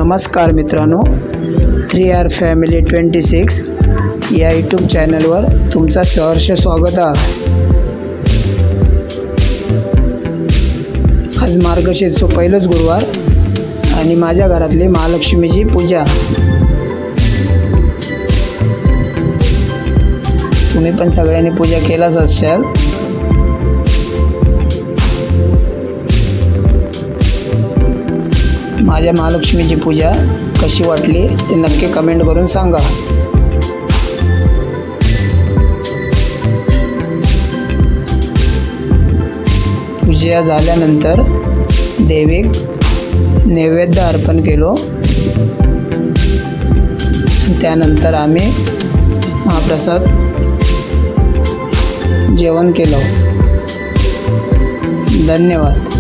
नमस्कार मित्रांनो, 3R family 26 या यूट्यूब चॅनलवर तुमचं सहर्ष स्वागत आहे। आज मार्गशीर्षचा पहिलाच गुरुवार आणि माझ्या घरातली महालक्ष्मीची पूजा। तुम्ही पण सगळ्यांनी पूजा केलाच असाल। माझ्या महालक्ष्मीची पूजा कशी वाटली ते नक्की कमेंट करून सांगा। पूजा झाल्यानंतर देवीक नैवेद्य अर्पण केलो। त्यानंतर आम्ही महाप्रसाद जेवण केलं। धन्यवाद।